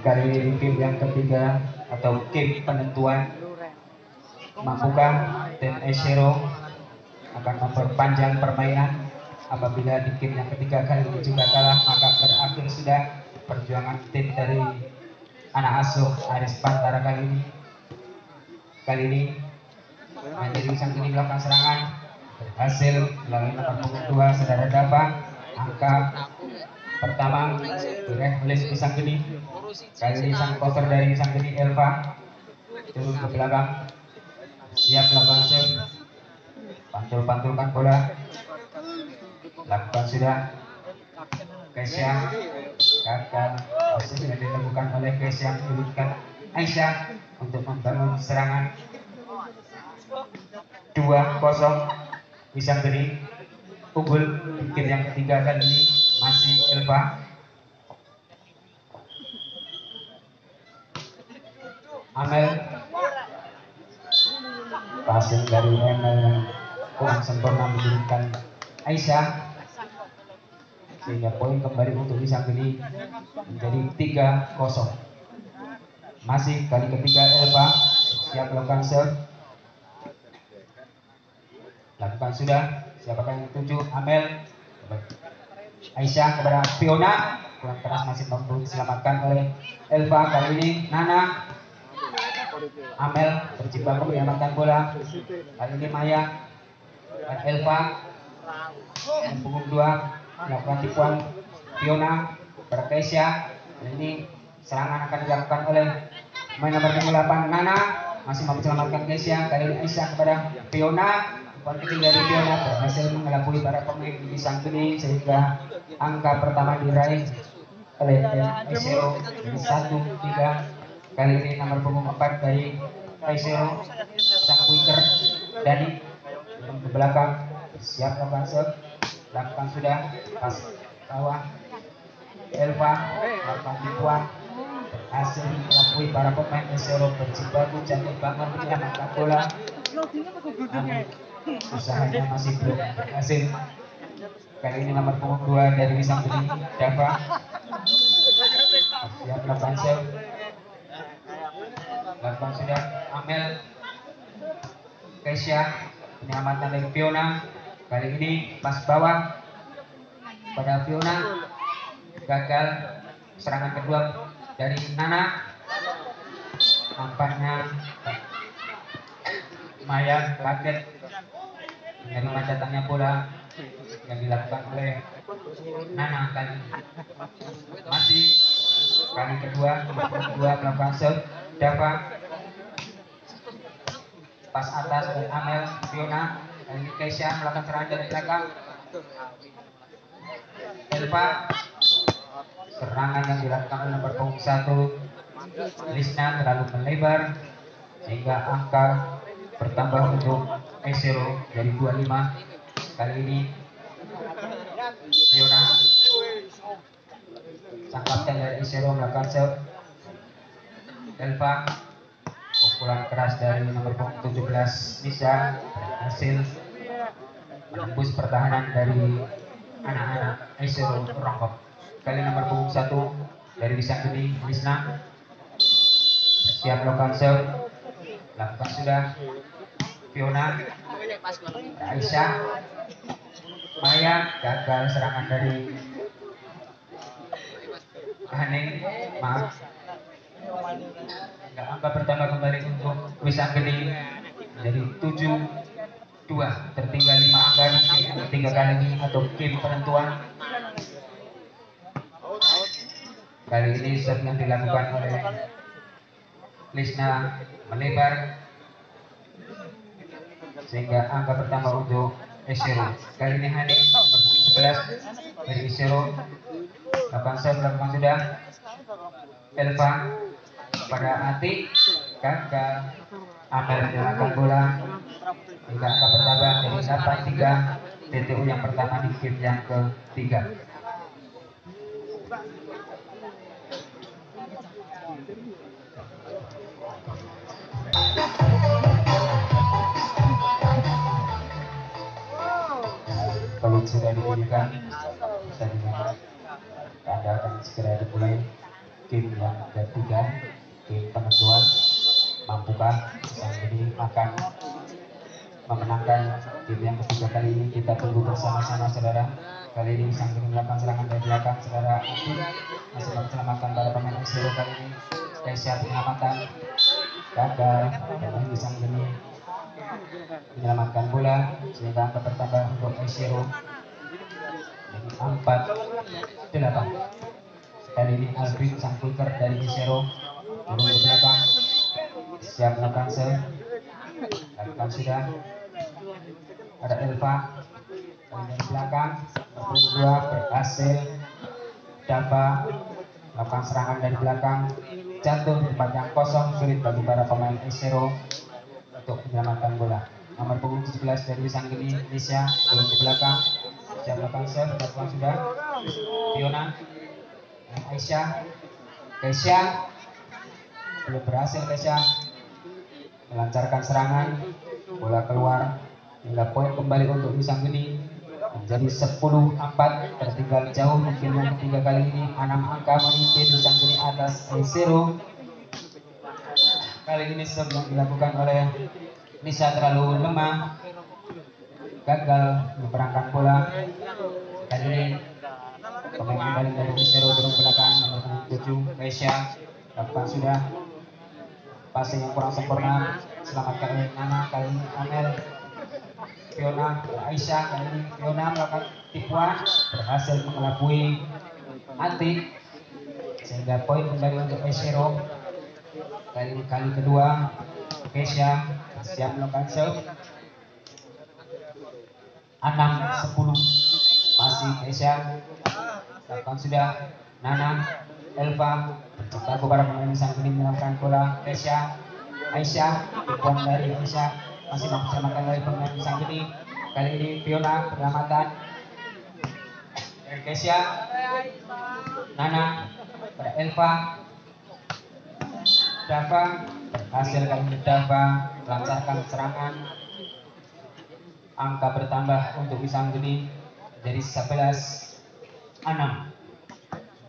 kali ini di game yang ketiga atau game penentuan, mampukah tim Esero akan memperpanjang permainan? Apabila di game yang ketiga kali ini juga kalah, maka berakhir sudah perjuangan tim dari anak asuh Aris Pantara kali ini menjadi sang ini melakukan serangan berhasil melalui nomor punggung 2 saudara Dava. Angka pertama diraih oleh sang geni. Kali ini sang cover dari sang geni Elva turun ke belakang, siap melakukan serve, pantul-pantulkan bola, lakukan sudah. Kesya gagal, hasilnya dilakukan oleh Kesya menyulitkan Aisyah untuk membangun serangan. 2-0 Wisang Geni unggul di game yang ketiga kali ini masih Elva. Amel, passing dari Amel yang kurang sempurna menjadikan Aisyah, sehingga poin kembali untuk Wisang Geni menjadi 3-0. Masih kali ketiga Elva siap melakukan serve, lakukan sudah. Siapakah yang tuju? Amel, Aisyah kepada Fiona, kurang keras masih mampu diselamatkan oleh Elva. Kali ini Nana, Amel berjibaku menyelamatkan bola. Kali ini Maya dan Elva yang punggung 2 melakukan tipuan Fiona kepada Keisha. Kali ini serangan akan dilakukan oleh pemain nomor 8 Nana, masih mampu diselamatkan Keisha. Kali ini Aisyah kepada Fiona. Penting dari Fiona berhasil mengelabui para pemain di Wisang Geni sehingga angka pertama diraih oleh Esero dari 1-3. Kali ini nomor punggung 4 dari Esero sang quicker Dani ke belakang, siap melakukan serve, lakukan sudah, pas bawah Elva melakukan tipuan, berhasil mengelabui para pemain Esero berjibaku jatuh bangun menyelamatkan bola. Usahanya masih belum berhasil. Kali ini nomor punggung 2 dari Wisang Geni Dava siap melakukan serve, lakukan sudah. Amel, Keisha, penyelamatan dari Fiona. Kali ini pas bawah pada Fiona, gagal. Serangan kedua dari Nana, nampaknya Maya kaget menerima datangnya bola yang dilakukan oleh Nana. Kali masih kali kedua melakukan serve Dava, pas atas dari Amel, Fiona. Kali ini Keisha melakukan serangan dari belakang. Elva, serangan yang dilakukan oleh nomor punggung 1 Lisna terlalu melebar sehingga angka bertambah untuk Esero dari 25. Kali ini Fiona, sang kapten dari Esero, melakukan serve. Elva, pukulan keras dari nomor punggung 17 Nisa berhasil menembus pertahanan dari anak-anak Esero Rongkok. Kali nomor punggung 1 dari Wisang Geni Lisna siap melakukan serve, lakukan sudah. Fiona, Aisyah, Maya, gagal serangan dari Haning, maaf. Angka pertama kembali untuk Wisang Geni menjadi 7-2, tertinggal 5 angka di game ketiga kali ini atau game penentuan. Kali ini serve yang dilakukan oleh Lisna melebar sehingga angka pertama untuk Esero. Kali ini Haning nomor 11 dari Esero, lakukan serve, lakukan sudah. Elva pada Ati, gagal. Amel menyerahkan bola hingga angka bertambah dari 8-3. TTU yang pertama di game yang ketiga. Kalau sudah diberikan, saya dengar Anda akan segera dimulai game yang ketiga, game penentuan. Mampukah sang ini akan memenangkan game yang ketiga kali ini? Kita tunggu bersama-sama saudara. Kali ini sang ini melakukan serangan dari belakang, saudara aktif masih menyelamatkan para pemain Esero kali ini. Kesia penyelamatan gagal, dan sang ini menyelamatkan bola sehingga angka bertambah untuk Esero jadi 4-8. Kali ini Alvin sang quicker dari Esero turun ke belakang, siap melakukan serve. Lakukan sudah. Ada Elva dari belakang, berdua berhasil. Dava melakukan serangan dari belakang, jatuh di tempat yang kosong, sulit bagi para pemain Esero untuk menyelamatkan bola. Nomor punggung 17 dari Sanggeni Indonesia turun ke belakang, siap melakukan serve. Lakukan sudah. Fiona, Aisyah, Kesia belum berhasil. Kesia melancarkan serangan, bola keluar hingga poin kembali untuk Sanggeni menjadi 10-4. Tertinggal jauh mungkin yang ketiga kali ini. 6 angka memimpin Sanggeni atas Esero. Kali ini sebelum dilakukan oleh Nisa terlalu lemah, gagal menyeberangkan bola. Kali ini pemain kembali dari Esero turun belakang, nomor 7 Kesia lakukan sudah. Passing yang kurang sempurna, selamatkan oleh Nana. Kali ini Amel, Fiona, Aisyah. Kali ini Fiona melakukan tipuan, berhasil mengelabui Ati sehingga poin kembali untuk Esero. Kali ini kali kedua Kesia siap melakukan serve. 6-10 masih Kesia. Lakukan sudah. Nana, Elva berjibaku para pemain Sanggeni melakukan bola. Kesia, Aisyah, tipuan dari Aisyah masih mempersamakan dari pemain Sanggeni. Kali ini Fiona penyelamatan dari Kesia. Nana pada Elva. Dava berhasil kali ini. Dava melancarkan serangan, angka bertambah untuk Sanggeni jadi 11-6.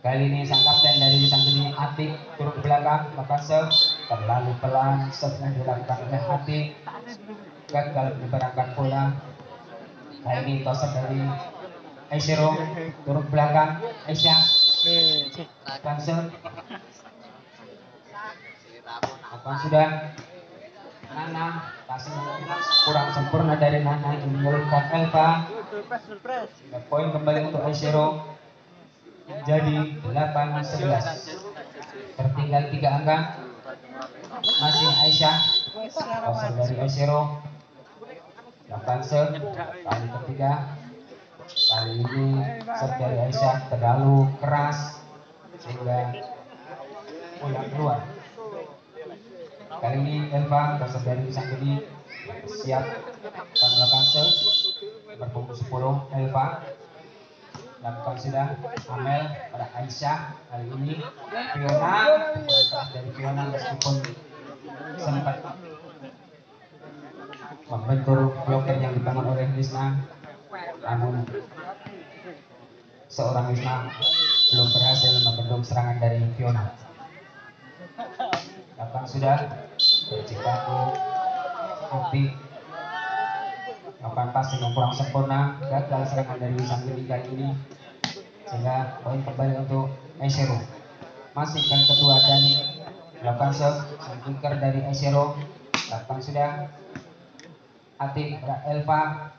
Kali ini sang kapten dari Sanggeni Atik turun ke belakang, melakukan serve terlalu pelan. Serve yang dilakukan oleh Atik gagal menyeberangkan bola. Kali ini toser dari Esero turun ke belakang. Aisyah lakukan serve, lakukan sudah. Nana passing kurang sempurna dari Nana yang menurunkan Elva. Poin kembali untuk Esero jadi 8-11. Tertinggal 3 angka. Masih Aisyah, toser dari Esero lakukan serve kali ketiga. Kali ini serve dari Aisyah terlalu keras sehingga bola keluar. Kali ini Elva, toser dari Sanggeni, siap akan melakukan serve. Nomor punggung 10 Elva lakukan sudah. Amel pada Aisyah. Kali ini Fiona, dari Fiona meskipun sempat membentur bloker yang dibangun oleh Lisna, namun seorang Lisna belum berhasil membendung serangan dari Fiona. Lakukan sudah. Berjibaku Ati melakukan passing yang kurang sempurna, gagal serangan dari Sanggeni kali ini sehingga poin kembali untuk Esero. Masih kali kedua Dani melakukan serve, sang kicker dari Esero lakukan sudah. Ati pada Elva,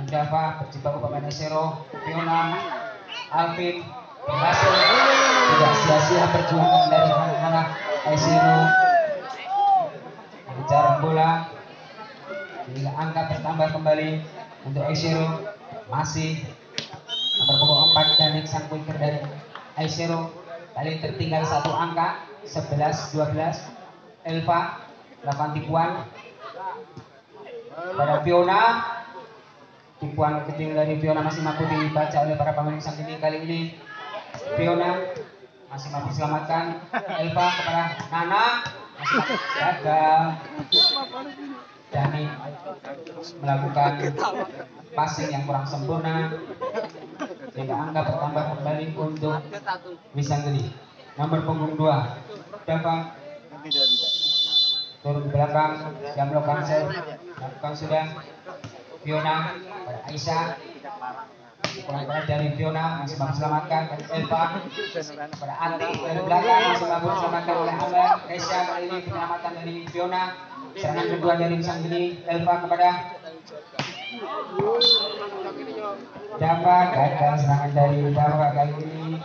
Dava berjibaku pemain Esero. Fiona, Alvin berhasil, tidak sia-sia perjuangan dari anak-anak Esero mengejar bola hingga angka bertambah kembali untuk Esero. Masih nomor punggung 4 Danik sang quicker dari Esero. Kali tertinggal 1 angka, 11-12. Elva lakukan tipuan pada Fiona. Tipuan kecil dari Fiona masih mampu dibaca oleh para pemain sang ini. Kali ini Fiona masih mampu diselamatkan. Elva kepada Nana masih mampu gagal. Dani melakukan passing yang kurang sempurna sehingga angka bertambah kembali untuk Wisanggeni. Nomor punggung 2 Dava turun ke belakang, siap melakukan serve, lakukan sudah. Fiona pada Aisyah, kurang keras dari Fiona masih mampu diselamatkan. Elva pada Ati dari belakang masih mampu diselamatkan oleh Amel. Aisyah kali ini penyelamatan dari Fiona. Serangan kedua dari Wisanggeni. Elva kepada Dava, gagal serangan dari Dava kali ini.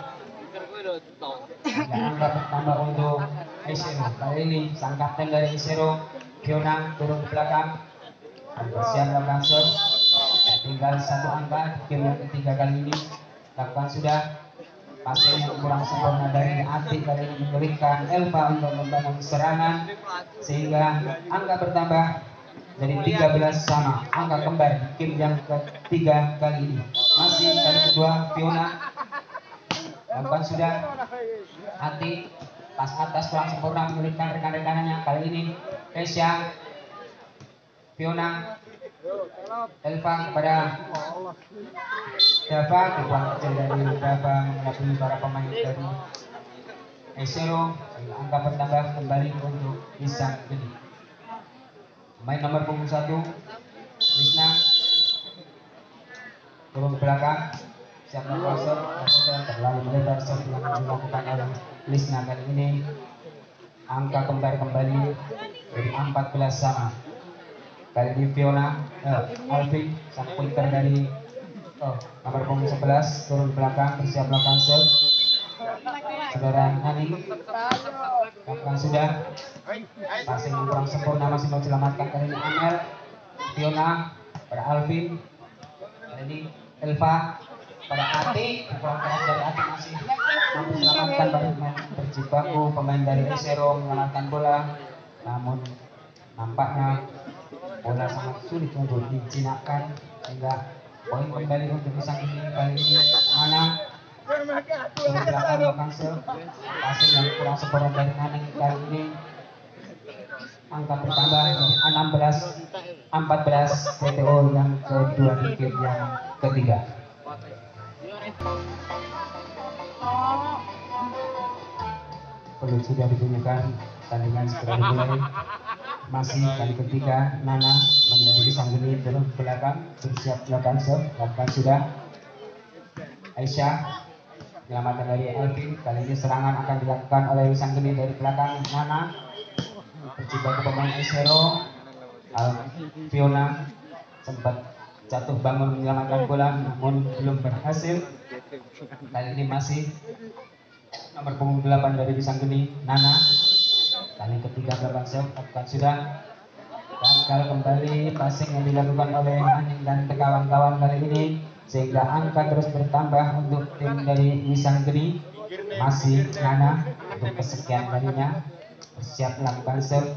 Angka bertambah untuk Aisero. Kali ini sang kapten dari Aisero, Fiona turun ke belakang. Bersiap melakukan serve. Tinggal satu angka game yang ketiga kali ini. Lakukan sudah. Passing yang kurang sempurna dari Ati kali ini menyulitkan Elva untuk membangun serangan sehingga angka bertambah jadi 13 sama. Angka kembar game yang ketiga kali ini. Masih kali kedua Fiona. Lakukan sudah. Ati pas atas kurang sempurna menyulitkan rekan-rekannya. Kali ini Kesha, Fiona, Elva kepada Dava. Tipuan kecil dari Dava mengelabui para pemain dari Aisero sehingga angka bertambah kembali untuk Wisanggeni. Pemain nomor punggung 1 Lisna turun ke belakang, siap melakukan terlalu melebar serve yang dilakukan oleh Lisna. Kali ini angka kembar kembali dari 14 sama. Kali ini Fiona, Alvin sang pointer dari nomor punggung 11 turun ke belakang, bersiap melakukan serve. Saudara Nani lakukan sudah. Passing yang kurang sempurna masih mau diselamatkan. Kali ini Amel, Fiona pada Alvin. Kali ini Elva pada Ati. Kurang keras dari Ati masih mampu diselamatkan pada pemain berjibaku. Pemain dari Aisero menyelamatkan bola, namun nampaknya bola sangat sulit untuk dijinakkan sehingga poin kembali untuk Wisanggeni. Kali ini Nana turun ke belakang melakukan serve. Passing yang kurang sempurna dari Naneng. Kali ini angka bertambah menjadi 14 TTO yang kedua di game yang ketiga. Perlu sudah dibunyikan, tandingan segera dimulai. Masih kali ketiga Nana menjadi Wisanggeni turun ke belakang, bersiap melakukan serve. Lakukan sudah. Aisyah penyelamatan dari Alvin. Kali ini serangan akan dilakukan oleh Wisanggeni dari belakang. Nana berjibaku pemain Aisero. Fiona sempat jatuh bangun menyelamatkan bola namun belum berhasil. Kali ini masih nomor punggung 8 dari Wisanggeni, Nana. Kali ketiga melakukan serve, lakukan sudah. Gagal kembali passing yang dilakukan oleh Aning dan kawan-kawan kali ini sehingga angka terus bertambah untuk tim dari Wisanggeni. Masih Nana untuk kesekian kalinya bersiap melakukan serve.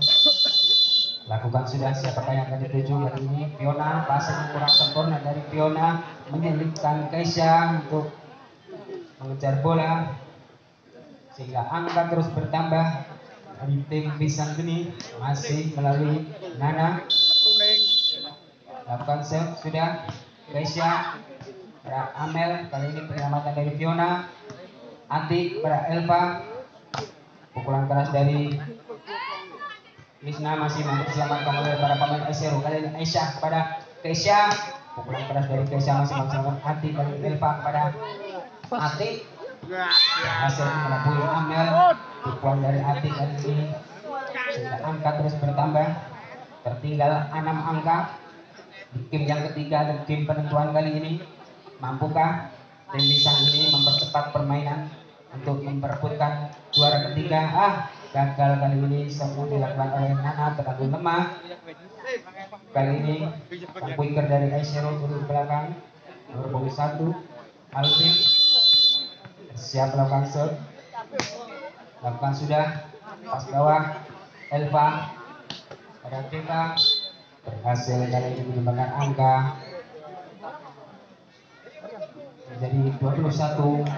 Lakukan sudah. Siapakah yang akan dituju kali ini? Fiona. Passing yang kurang sempurna dari Fiona menyulitkan Kesha untuk mengejar bola sehingga angka terus bertambah dari tim Wisanggeni. Masih melalui Nana. Lakukan serve sudah. Kesha pada Amel. Kali ini penyelamatan dari Fiona. Ati pada Elva. Pukulan keras dari Lisna masih mampu diselamatkan oleh para pemain Aisero. Kali ini Aisyah kepada Kesha. Pukulan keras dari Kesha masih mampu diselamatkan Ati. Kali ini Elva kepada Ati. Hasil melabui Amel. Tipuan dari Ati kali ini sehingga angka terus bertambah. Tertinggal 6 angka di game yang ketiga dan game penentuan kali ini. Mampukah tim Wisanggeni mempercepat permainan untuk memperebutkan juara ketiga? Gagal kali ini. Semua dilakukan oleh Nana, terlalu lemah. Kali ini sang pointer dari Aisero turun ke belakang, nomor punggung 1 Alvin siap melakukan serve. Lakukan sudah. Pas bawah Elva pada kita berhasil kali ini menyumbangkan angka menjadi 21-15.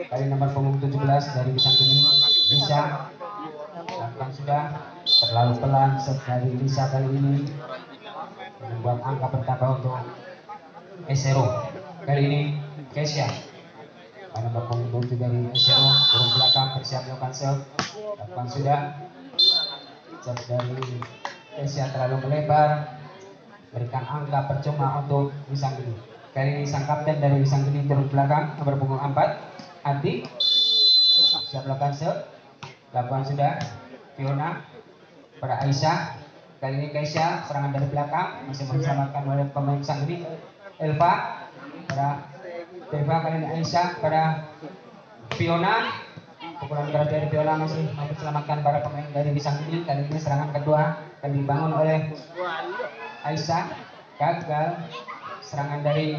Kali nomor punggung 17 dari Wisang Geni bisa lakukan sudah terlalu pelan set dari Lisa kali ini membuat angka bertambah untuk Esero. Kali ini Kesya kali nomor punggung 7 dari Esero turun belakang bersiap melakukan serve, lakukan sudah set dari Kesya terlalu melebar berikan angka percuma untuk Wisang Geni. Kali ini sang kapten dari Wisang Geni turun belakang nomor punggung 4 Ati siap melakukan serve, lakukan sudah Fiona pada Aisyah. Kali ini Kesya serangan dari belakang masih diselamatkan oleh pemain Wisang Geni. Elva pada Deva, kali ini Aisyah pada Fiona, pukulan keras dari Fiona masih diselamatkan para pemain dari Wisang Geni. Kali ini serangan kedua akan dibangun oleh Aisyah, gagal serangan dari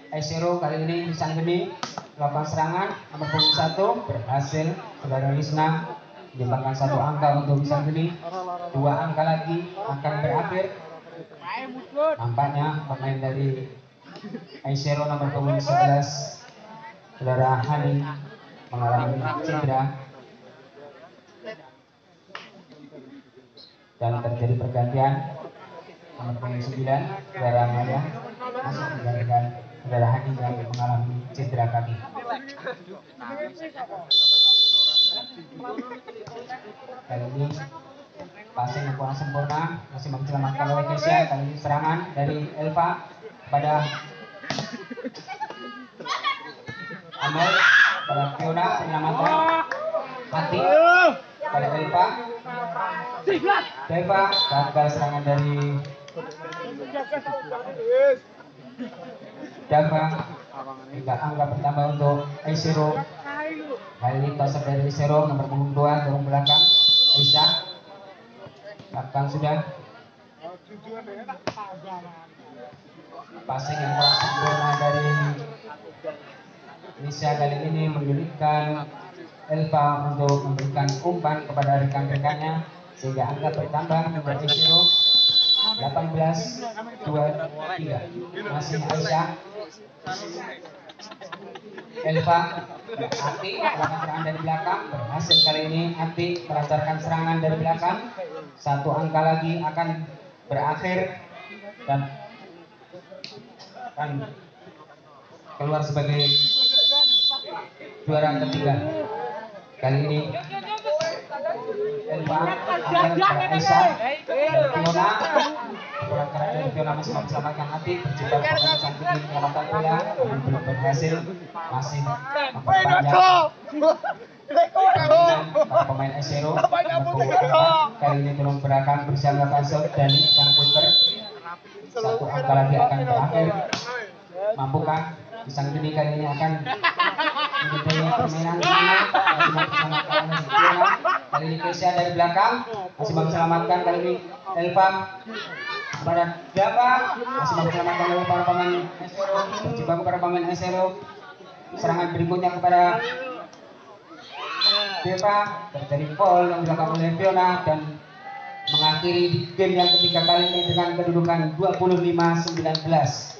Aisero. Kali ini Wisang Geni melakukan serangan nomor punggung 1 berhasil saudara Lisna menyumbangkan 1 angka untuk Wisang Geni. 2 angka lagi akan berakhir. Nampaknya pemain dari Aisero nomor punggung 11 saudara Hani mengalami cedera dan terjadi pergantian nomor punggung 9 saudara Maya masih menggantikan saudara Hani yang mengalami cedera kaki. Kali ini passing yang kurang sempurna masih diselamatkan oleh Kesya. Kali ini serangan dari Elva pada Amel pada Fiona, penyelamatan Hati pada Elva. Deva gagal serangan dari Dava. Hingga angka bertambah untuk Aisero. Kali ini tosak dari Aisero nomor punggung 2 turun belakang Aisyah. Lakukan sudah passing yang kurang sempurna dari Nisha. Kali ini menyulitkan Elva untuk memberikan umpan kepada rekan-rekannya sehingga angka bertambah menjadi 18-23. Masih Aisyah, Elva, Ati melakukan serangan dari belakang berhasil. Kali ini Ati melancarkan serangan dari belakang. 1 angka lagi akan berakhir dan akan keluar sebagai juara ketiga. Kali ini Elva akan Aisyah dan Fiona. Kurang keras dari Fiona masih diselamatkan Ati. Berjumpa pemain cantik di menyelamatkan bola namun belum berhasil. Masih memperpanjang pemain Esero. Kali ini turun belakang bersama Kasel dan sang punter. 1 angka lagi akan berakhir. Mampukah Wisang Geni kali ini akan mengikuti permainan ini? Masih diselamatkan oleh Fiona. Kali ini Kesya dari belakang masih diselamatkan. Kali ini Elva pada Dava masih diselamatkan oleh para pemain Esero. Berjumpa kepada pemain Esero. Serangan berikutnya kepada Deva, terjadi foul yang dilakukan oleh Fiona dan mengakhiri game yang ketiga kali ini dengan kedudukan 25-19.